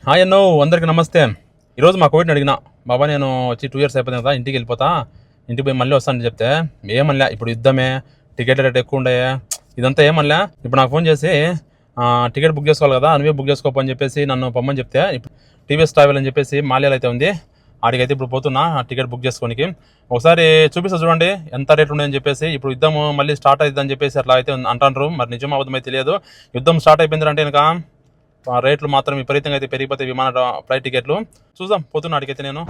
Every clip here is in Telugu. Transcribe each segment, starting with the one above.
హాయ్ అన్నో, అందరికీ నమస్తే. ఈరోజు మా కోవిడ్ని అడిగిన బాబా, నేను వచ్చి 2 years అయిపోయింది కదా, ఇంటికి వెళ్ళిపోతా, ఇంటికి పోయి మళ్ళీ వస్తానని చెప్తే ఏమన్నా ఇప్పుడు యుద్ధమే, టికెట్ రేట్ ఎక్కువ ఉండే, ఇదంతా ఏమన్నా. ఇప్పుడు నాకు ఫోన్ చేసి టికెట్ బుక్ చేసుకోవాలి కదా, నువ్వే బుక్ చేసుకోపని చెప్పేసి నన్ను పొమ్మని చెప్తే, ఇప్పుడు టీవీఎస్ ట్రావెల్ అని చెప్పేసి మాల్యాలు అయితే ఉంది, ఆడికైతే ఇప్పుడు పోతున్నా టికెట్ బుక్ చేసుకోనికి. ఒకసారి చూపిస్తా చూడండి ఎంత రేట్లు ఉన్నాయని చెప్పేసి. ఇప్పుడు యుద్ధం మళ్ళీ స్టార్ట్ అవుతుందని చెప్పేసి అట్లా అయితే అంటారు, మరి నిజం అబద్ధమైతే తెలియదు. యుద్ధం స్టార్ట్ అయిపోయింది అంటే కనుక రేట్లు మాత్రం విపరీతంగా అయితే పెరిగిపోతాయి, విమాన ఫ్లైట్ టికెట్లు. చూద్దాం, పోతున్నా అడిగైతే నేను.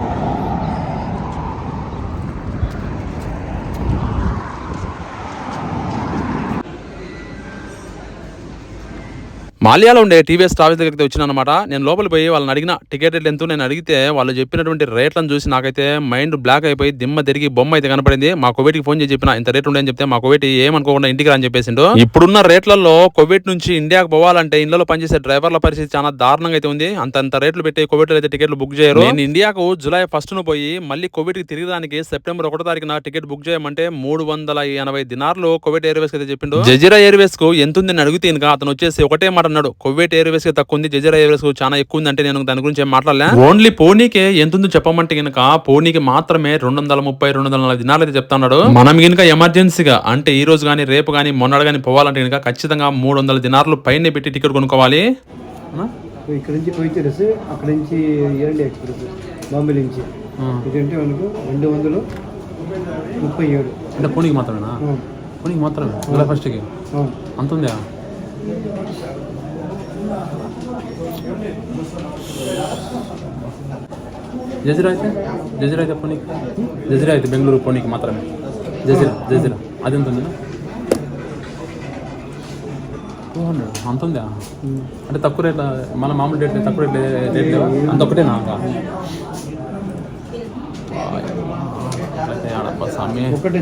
మాల్యాలో ఉండే టీవీఎస్ ట్రావెల్స్ దగ్గరికి వచ్చిన అనమాట. నేను లోపలికి పోయి వాళ్ళని అడిగిన టికెట్ రేట్లు ఎంతో. నేను అడిగితే వాళ్ళు చెప్పినటువంటి రేట్లను చూసి నాకైతే మైండ్ బ్లాక్ అయిపోయి దిమ్మ తిరిగి బొమ్మ అయితే కనపడింది. మా కోవిడ్కి ఫోన్ చేసి చెప్పిన ఇంత రేట్ ఉండని చెప్తే మా కోవిడ్ ఏమనుకోకుండా ఇంటికి రాని చెప్పేసిండు. ఇప్పుడున్న రేట్లలో కోవిడ్ నుంచి ఇండియాకు పోవాలంటే ఇళ్లలో పనిచేసే డ్రైవర్ల పరిస్థితి చాలా దారుణంగా అయితే ఉంది. అంత రేట్లు పెట్టి కోవిడ్ అయితే టికెట్లు బుక్ చేయరు. నేను ఇండియాకు July 1st పోయి మళ్ళీ కోవిడ్ కి తిరిగడానికి September 1వ తారీఖున టికెట్ బుక్ చేయమంటే 380 దినార్లు కోవిడ్ ఎయిర్వేస్ అయితే చెప్పిండు. జజీరా ఎయిర్వేస్ కు ఎంత ఉంది అని అడిగితే అతను వచ్చేసి ఒకటే మాట అన్నాడు, కోవిడ్ ఎయిర్వేస్ కి తక్కువ ఉంది, జజీరా ఎయిర్వేస్ కు చాలా ఎక్కువ ఉంది. అంటే నేను దాని గురించి ఏం మాట్లాడలే. ఓన్లీ పోనీకే ఎంత ఉందో చెప్పమంటే కనుక పోనీకి మాత్రమే 230-240 దినార్లు అయితే చెప్తున్నాడు. మనం కనుక ఎమర్జెన్సీగా అంటే ఈ రోజు కానీ రేపు కానీ మొన్నడు కానీ పోవాలంటే కనుక ఖచ్చితంగా 300 దినార్లు పైన పెట్టి టికెట్ కొనుక్కోవాలి. ఇక్కడ నుంచి పోయితే అక్కడ నుంచి ఎయిర్ ఎక్స్ప్రెస్ బాంబే నుంచి ఇదంటే మనకు 237 అంటే పోనీకి మాత్రమేనా? పోనీకి మాత్రమే July 1st అంత ఉందా? జజీరా అయితే పోనీకి, జజీరా అయితే బెంగళూరు పోనీకి మాత్రమే. జజీరా అది ఎంత ఉంది? 200 అంత ఉందా? అంటే తక్కువ రేట్, మన మామూలు రేట్ తక్కువ రేట్ లేవా? అంత ఒకటేనా? అయితే ఆడప్ప సామి.